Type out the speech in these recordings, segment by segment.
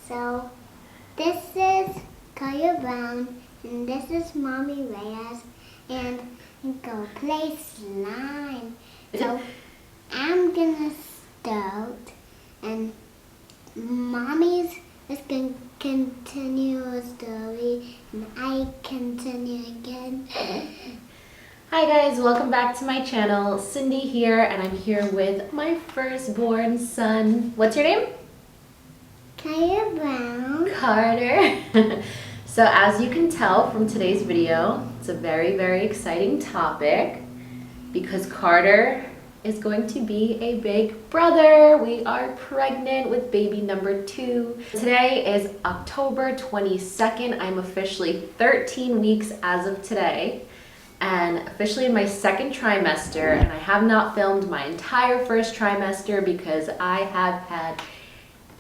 So this is Kaya Brown, and this is Mommy Reyes, and go play slime. So I'm gonna start, and Mommy's is gonna continue a story, and I continue again. Hi guys, welcome back to my channel. Cindy here, and I'm here with my firstborn son. What's your name? Kaya Brown. Carter. So as you can tell from today's video, it's a very, very exciting topic because Carter is going to be a big brother. We are pregnant with baby number 2. Today is October 22nd. I'm officially 13 weeks as of today, and officially in my second trimester, and I have not filmed my entire first trimester because I have had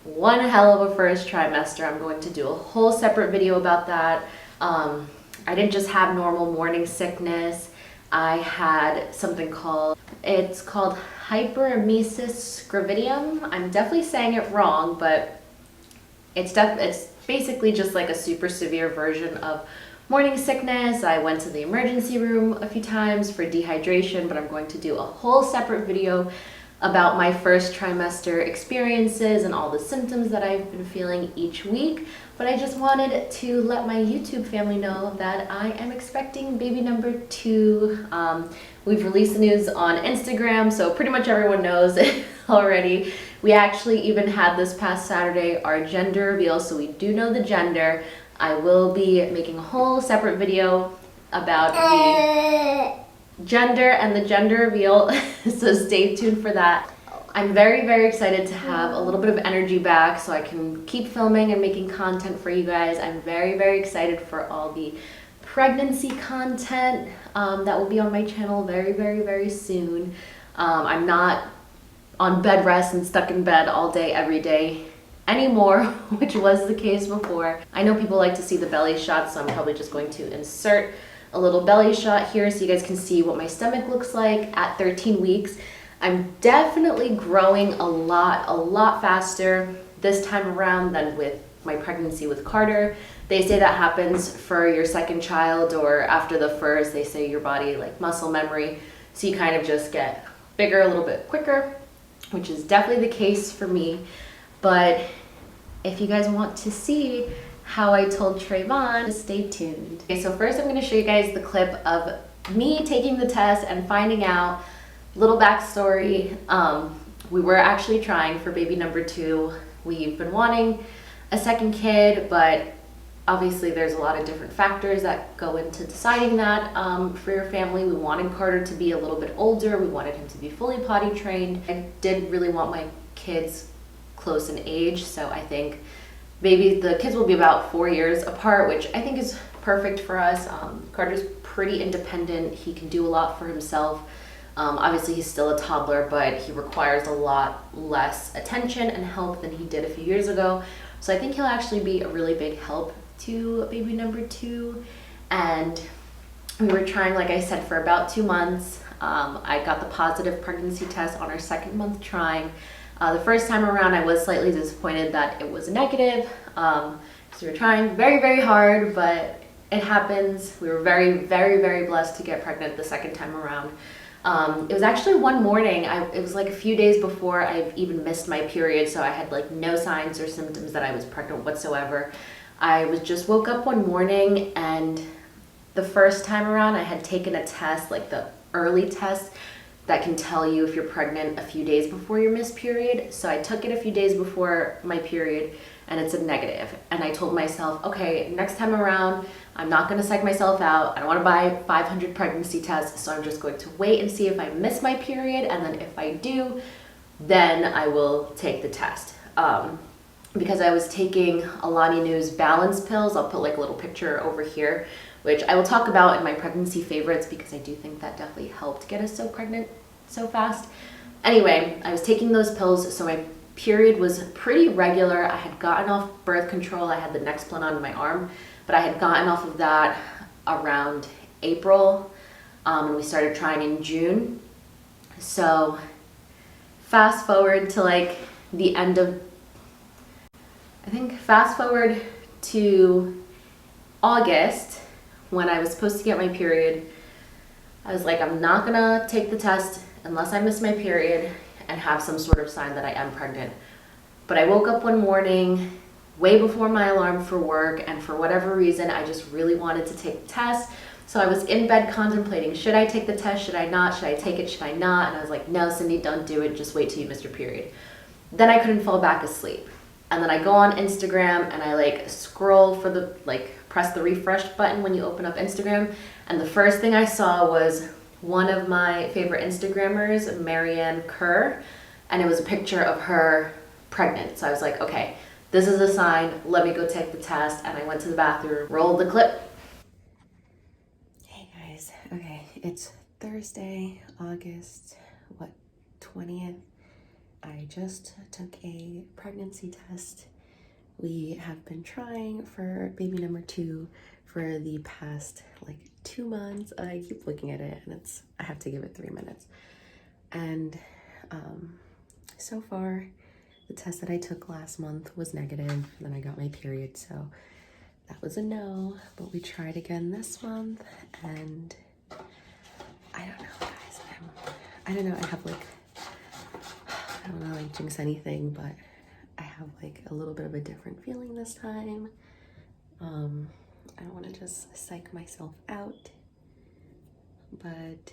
one hell of a first trimester. I'm going to do a whole separate video about that. I didn't just have normal morning sickness. I had something called hyperemesis gravidium. I'm definitely saying it wrong, but it's basically just like a super severe version of morning sickness. I went to the emergency room a few times for dehydration, but I'm going to do a whole separate video about my first trimester experiences and all the symptoms that I've been feeling each week. But I just wanted to let my YouTube family know that I am expecting baby number 2. We've released the news on Instagram, so pretty much everyone knows it already. We actually even had this past Saturday our gender reveal, so we do know the gender. I will be making a whole separate video about the gender and the gender reveal, so stay tuned for that. I'm very, very excited to have a little bit of energy back so I can keep filming and making content for you guys. I'm very, very excited for all the pregnancy content that will be on my channel very, very, very soon. I'm not on bed rest and stuck in bed all day, every day anymore, which was the case before. I know people like to see the belly shot, so I'm probably just going to insert a little belly shot here so you guys can see what my stomach looks like at 13 weeks. I'm definitely growing a lot faster this time around than with my pregnancy with Carter. They say that happens for your second child, or after the first, they say your body like muscle memory, so you kind of just get bigger a little bit quicker, which is definitely the case for me. But if you guys want to see how I told Trayvon, stay tuned. Okay, so first I'm going to show you guys the clip of me taking the test and finding out. Little backstory, we were actually trying for baby number 2. We've been wanting a second kid, but obviously there's a lot of different factors that go into deciding that for your family. We wanted Carter to be a little bit older. We wanted him to be fully potty trained. I did really want my kids close in age, so I think the kids will be about 4 years apart, which I think is perfect for us. Carter's pretty independent. He can do a lot for himself. Obviously he's still a toddler, but he requires a lot less attention and help than he did a few years ago. So I think he'll actually be a really big help to baby number 2. And we were trying, like I said, for about 2 months. I got the positive pregnancy test on our second month trying. The first time around I was slightly disappointed that it was negative. So we were trying very, very hard, but it happens. We were very, very, very blessed to get pregnant the second time around. It was actually one morning, it was like a few days before I even missed my period, so I had like no signs or symptoms that I was pregnant whatsoever. I just woke up one morning, and the first time around I had taken a test, like the early test that can tell you if you're pregnant a few days before your missed period. So I took it a few days before my period, and it's a negative. And I told myself, okay, next time around, I'm not gonna psych myself out. I don't wanna buy 500 pregnancy tests, so I'm just going to wait and see if I miss my period, and then if I do, then I will take the test. Because I was taking Alani Nu's balance pills. I'll put like a little picture over here, which I will talk about in my pregnancy favorites because I do think that definitely helped get us so pregnant so fast. Anyway, I was taking those pills, so my period was pretty regular. I had gotten off birth control. I had the Nexplanon on my arm, but I had gotten off of that around April, and we started trying in June. So fast forward to like the end of I think fast forward to August when I was supposed to get my period. I was like, I'm not gonna take the test unless I miss my period and have some sort of sign that I am pregnant. But I woke up one morning way before my alarm for work, and for whatever reason, I just really wanted to take the test. So I was in bed contemplating, should I take the test, should I not, should I take it, should I not? And I was like, no, Cindy, don't do it, just wait till you miss your period. Then I couldn't fall back asleep. And then I go on Instagram and I like scroll for the, like press the refresh button when you open up Instagram. And the first thing I saw was one of my favorite Instagrammers, Marianne Kerr, and it was a picture of her pregnant. So I was like, okay, this is a sign, let me go take the test. And I went to the bathroom, rolled the clip. Hey guys, okay, it's Thursday, August, 20th. I just took a pregnancy test. We have been trying for baby number 2 for the past like 2 months. I keep looking at it and I have to give it 3 minutes. And so far, the test that I took last month was negative. Then I got my period, so that was a no. But we tried again this month, and I don't know, guys. I don't know. I have like, I don't know, like jinx anything, but I have like a little bit of a different feeling this time. I don't want to just psych myself out, but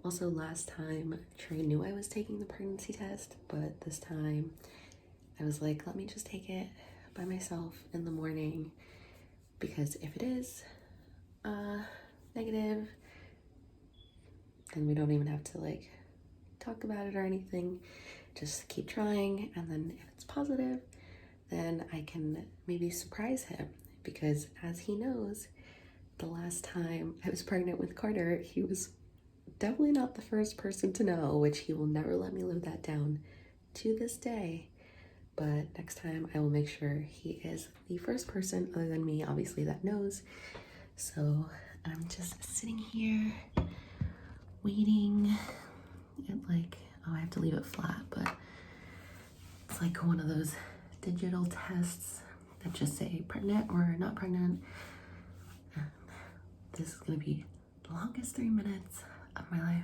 also last time Trey knew I was taking the pregnancy test, but this time I was like, let me just take it by myself in the morning, because if it is negative, then we don't even have to like talk about it or anything. Just keep trying, and then if it's positive, then I can maybe surprise him, because as he knows, the last time I was pregnant with Carter, he was definitely not the first person to know, which he will never let me live that down to this day. But next time I will make sure he is the first person other than me, obviously, that knows. So I'm just sitting here waiting. It like, oh, I have to leave it flat, but it's like one of those digital tests that just say pregnant or not pregnant. And this is gonna be the longest 3 minutes of my life.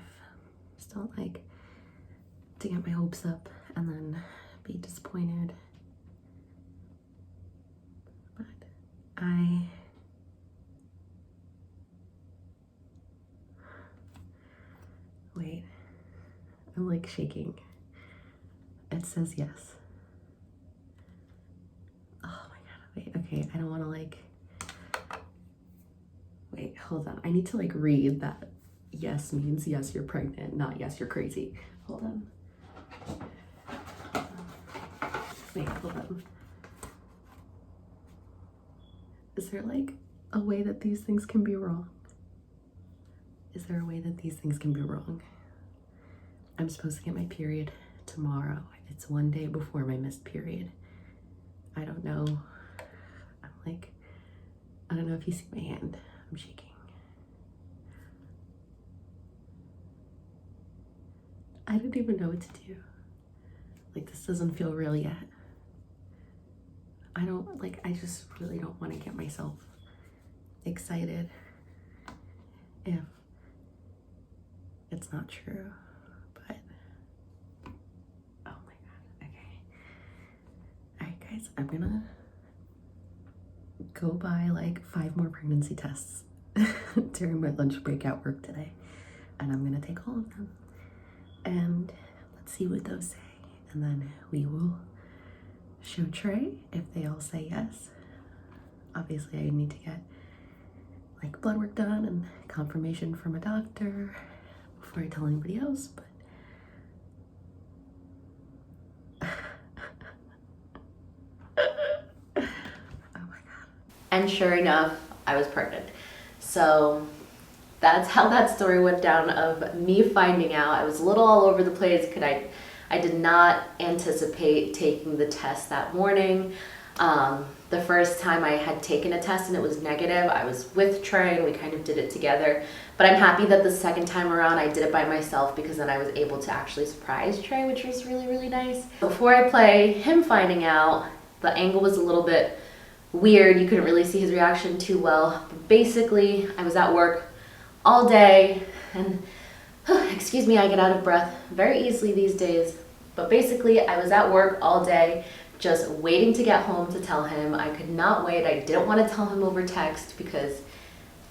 Just don't like to get my hopes up and then be disappointed. But wait, I'm like shaking. It says yes. Oh my god, wait, okay, I don't wanna like, wait, hold on. I need to like read that yes means yes, you're pregnant, not yes, you're crazy. Hold on. Wait, hold on. Is there like a way that these things can be wrong? Is there a way that these things can be wrong? I'm supposed to get my period tomorrow. It's 1 day before my missed period. I don't know. I'm like, I don't know if you see my hand. I'm shaking. I don't even know what to do. Like, this doesn't feel real yet. I just really don't want to get myself excited if it's not true. But, oh my god, okay. Alright guys, I'm gonna go buy like 5 more pregnancy tests during my lunch break at work today. And I'm gonna take all of them. And let's see what those say. And then we will show Trey if they all say yes. Obviously, I need to get like blood work done and confirmation from a doctor before I tell anybody else, but oh my god. And sure enough, I was pregnant. So that's how that story went down of me finding out. I was a little all over the place because I did not anticipate taking the test that morning. The first time I had taken a test and it was negative, I was with Trey and we kind of did it together. But I'm happy that the second time around I did it by myself, because then I was able to actually surprise Trey, which was really, really nice. Before I play him finding out, The angle was a little bit weird. You couldn't really see his reaction too well. But basically, I was at work all day and excuse me, I get out of breath very easily these days. But basically, I was at work all day just waiting to get home to tell him. I could not wait. I didn't want to tell him over text because,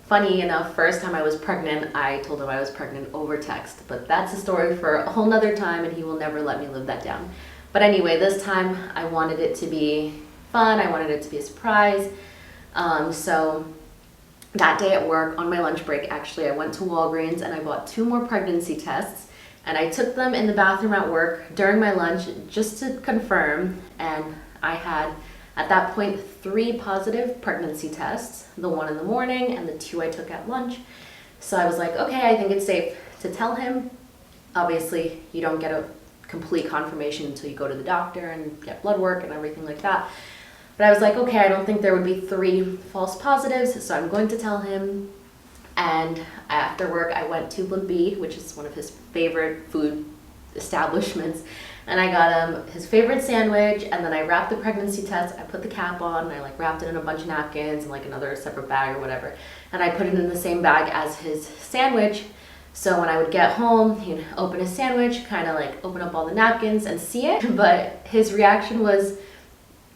funny enough, first time I was pregnant, I told him I was pregnant over text. But that's a story for a whole nother time, and he will never let me live that down. But anyway, this time I wanted it to be fun. I wanted it to be a surprise. So that day at work, on my lunch break, actually, I went to Walgreens and I bought 2 more pregnancy tests. And I took them in the bathroom at work during my lunch just to confirm. And I had, at that point, 3 positive pregnancy tests, the 1 in the morning and the 2 I took at lunch. So I was like, okay, I think it's safe to tell him. Obviously, you don't get a complete confirmation until you go to the doctor and get blood work and everything like that. But I was like, okay, I don't think there would be 3 false positives, so I'm going to tell him. And after work, I went to Blimpie, which is one of his favorite food establishments, and I got him his favorite sandwich, and then I wrapped the pregnancy test. I put the cap on, and I like wrapped it in a bunch of napkins and like another separate bag or whatever, and I put it in the same bag as his sandwich. So when I would get home, he'd open his sandwich, kind of like open up all the napkins and see it. But his reaction was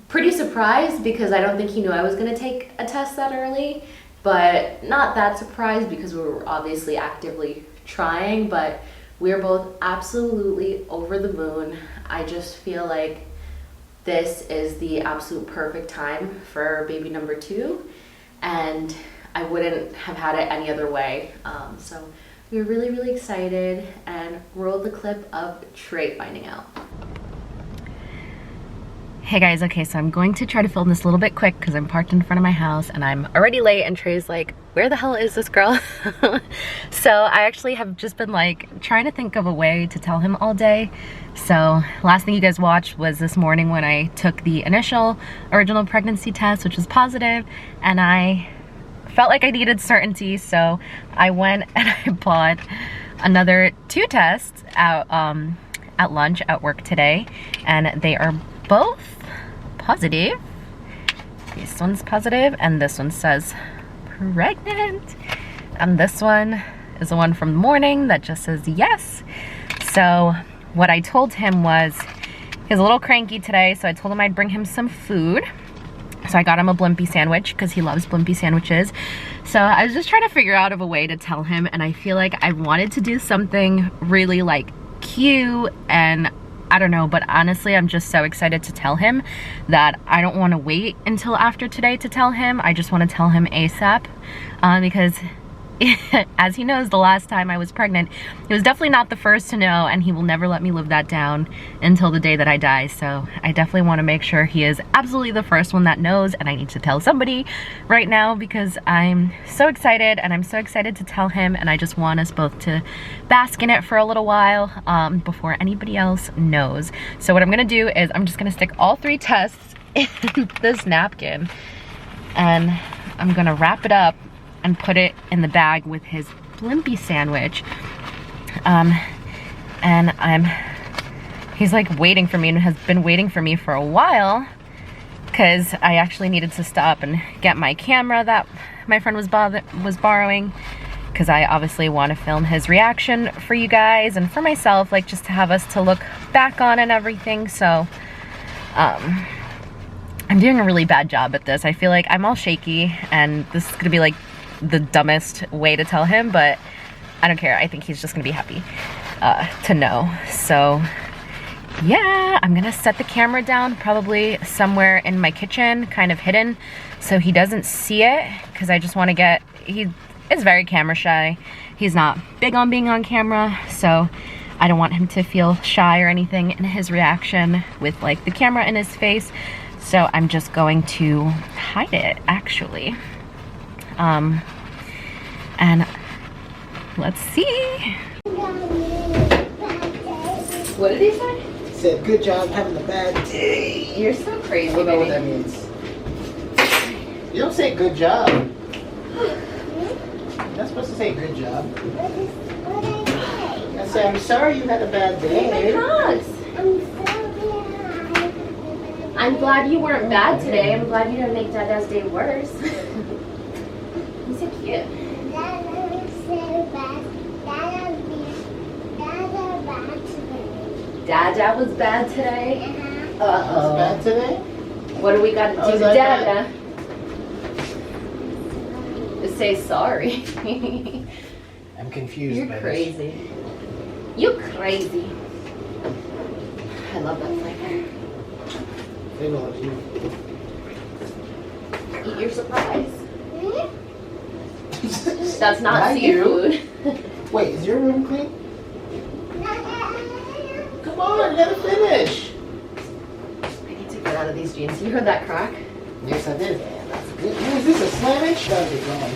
pretty surprised because I don't think he knew I was going to take a test that early. But not that surprised because we were obviously actively trying, but we're both absolutely over the moon. I just feel like this is the absolute perfect time for baby number 2, and I wouldn't have had it any other way. So we were really, really excited and rolled the clip of Trey finding out. Hey guys, okay, so I'm going to try to film this a little bit quick because I'm parked in front of my house and I'm already late, and Trey's like, where the hell is this girl? So I actually have just been like trying to think of a way to tell him all day. So last thing you guys watched was this morning when I took the initial original pregnancy test, which was positive, and I felt like I needed certainty, so I went and I bought another 2 tests out at lunch at work today, and they are both positive. This one's positive and this one says pregnant, and this one is the one from the morning that just says yes. So what I told him was he's a little cranky today, so I told him I'd bring him some food. So I got him a Blimpie sandwich because he loves Blimpie sandwiches. So I was just trying to figure out of a way to tell him, and I feel like I wanted to do something really like cute, and I don't know, but honestly, I'm just so excited to tell him that I don't want to wait until after today to tell him. I just want to tell him ASAP because as he knows, the last time I was pregnant, he was definitely not the first to know, and he will never let me live that down until the day that I die. So I definitely want to make sure he is absolutely the first one that knows, and I need to tell somebody right now because I'm so excited, and I'm so excited to tell him, and I just want us both to bask in it for a little while before anybody else knows. So what I'm gonna do is I'm just gonna stick all 3 tests in this napkin, and I'm gonna wrap it up and put it in the bag with his Blimpie sandwich. And he's like waiting for me and has been waiting for me for a while because I actually needed to stop and get my camera that my friend was borrowing, because I obviously want to film his reaction for you guys and for myself, like just to have us to look back on and everything. So I'm doing a really bad job at this. I feel like I'm all shaky, and this is gonna be like the dumbest way to tell him, but I don't care. I think he's just gonna be happy to know. So yeah, I'm gonna set the camera down probably somewhere in my kitchen, kind of hidden, so he doesn't see it, because I just want to get, he is very camera shy. He's not big on being on camera, so I don't want him to feel shy or anything in his reaction with like the camera in his face. So I'm just going to hide it, actually. And let's see. What did he say? He said, good job having a bad day. You're so crazy. I don't know what that means. You don't say good job. You're not supposed to say good job. I say, I'm sorry you had a bad day. Because I'm sorry. I'm glad you weren't bad today. I'm glad you didn't make Dada's day worse. He's so cute. Dada's so bad. Dada bad today. Dada was bad today? Uh-oh. Bad today? What do we got to do to Dada? Just say sorry. I'm confused. You're crazy. You crazy. I love that flavor. They love you. Eat your surprise. That's not Not seafood. Wait, is your room clean? Come on, you gotta finish. I need to get out of these jeans. You heard that crack? Yes, I did. Is this a sandwich? That was wrong.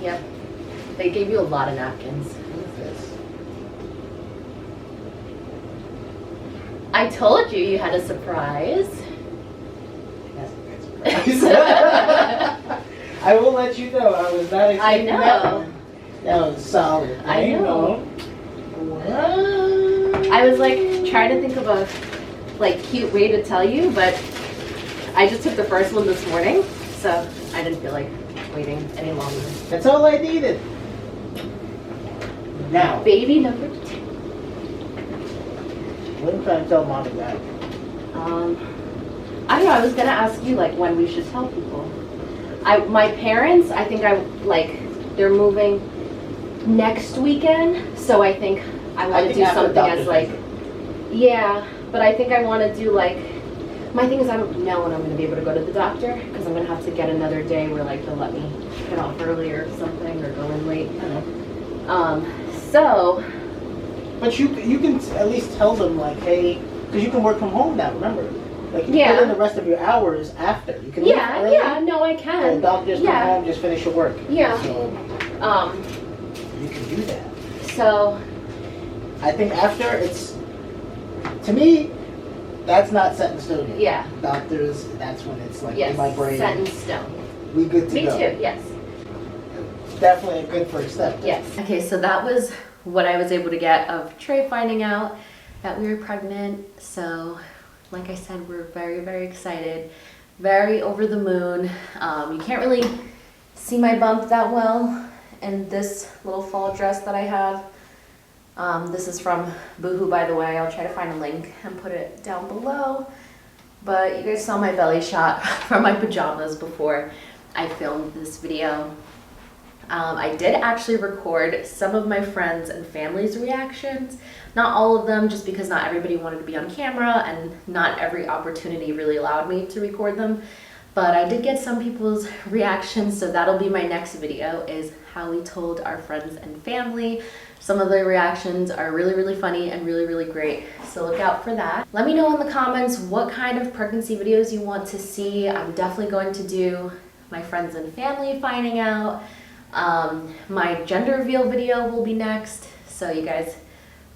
Yep. They gave you a lot of napkins. What is this? I told you you had a surprise. That's a good surprise. I will let you know. I was not expecting I know. that one. That was solid. I know. What? I was like trying to think of a cute way to tell you, but I just took the first one this morning, so I didn't feel like waiting any longer. That's all I needed. Now, Baby number 2. what am I trying to tell mommy that? I don't know. I was gonna ask you when we should tell people. My parents, I think they're moving next weekend, so I think I want to do something as yeah, but I think I want to do my thing is I don't know when I'm going to be able to go to the doctor because I'm going to have to get another day where they'll let me get off early or something or go in late. I know. So. But you can at least tell them hey, because you can work from home now. Remember, you put in the rest of your hours after. You can leave early, No, I can. And the doctor just come home, just finish your work. Yeah. So you can do that. So. I think after to me, that's not set in stone yet. Yeah. Doctors, that's when it's Yes, in my brain. set in stone. We good to Me go. too. Yes. Definitely a good first step. Yes. Okay, so that was what I was able to get of Trey finding out that we were pregnant. So, like I said, we're very, very excited, very over the moon. You can't really see my bump that well in this little fall dress that I have. This is from Boohoo, by the way. I'll try to find a link and put it down below. But you guys saw my belly shot from my pajamas before I filmed this video. I did actually record some of my friends' and family's reactions. Not all of them, just because not everybody wanted to be on camera and not every opportunity really allowed me to record them. But I did get some people's reactions, so that'll be my next video, is how we told our friends and family. Some of the reactions are really, really funny and really, really great, so look out for that. Let me know in the comments what kind of pregnancy videos you want to see. I'm definitely going to do my friends and family finding out. My gender reveal video will be next, so you guys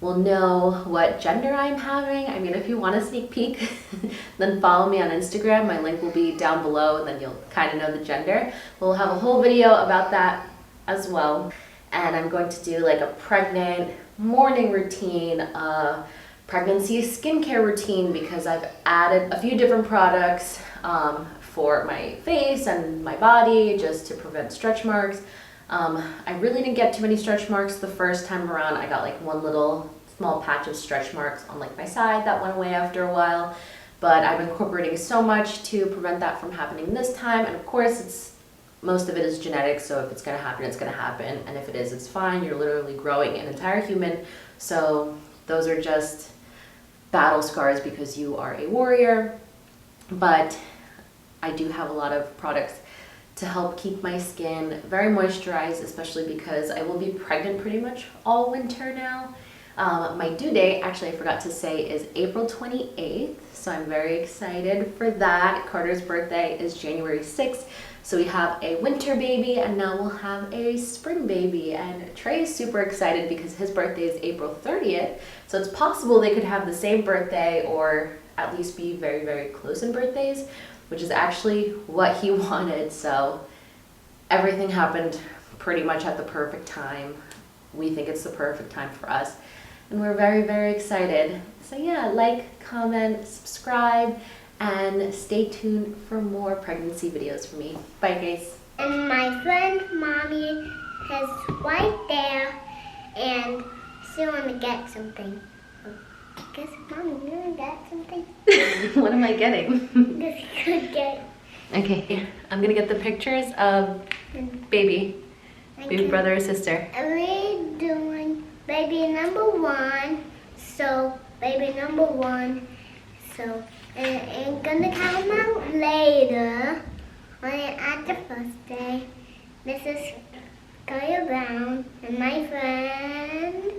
will know what gender I'm having. I mean, if you want a sneak peek, then follow me on Instagram. My link will be down below, and then you'll kind of know the gender. We'll have a whole video about that as well. And I'm going to do a pregnant morning routine, pregnancy skincare routine, because I've added a few different products for my face and my body just to prevent stretch marks. I really didn't get too many stretch marks the first time around. I got one little small patch of stretch marks on my side that went away after a while, but I'm incorporating so much to prevent that from happening this time. And of course, most of it is genetic, so if it's gonna happen, it's gonna happen, and if it is, it's fine. You're literally growing an entire human, so those are just battle scars because you are a warrior. But I do have a lot of products to help keep my skin very moisturized, especially because I will be pregnant pretty much all winter now. My due date, actually I forgot to say, is April 28th, so I'm very excited for that. Carter's birthday is January 6th, so we have a winter baby, and now we'll have a spring baby. And Trey is super excited because his birthday is April 30th, so it's possible they could have the same birthday or at least be very, very close in birthdays, which is actually what he wanted. So everything happened pretty much at the perfect time. We think it's the perfect time for us, and we're very, very excited. So yeah, comment, subscribe, And stay tuned for more pregnancy videos from me. Bye, guys. And my friend Mommy is right there, and she wanna get something. Guess Mommy, you wanna get something? What am I getting? Guess you could get. Okay, here. I'm gonna get the pictures of baby brother or sister. We're doing baby number one. So baby number one. So and gonna come out later. At the first day. This is Skylar Brown and my friend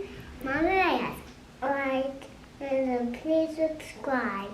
Mom Reyes. Alright, and please subscribe.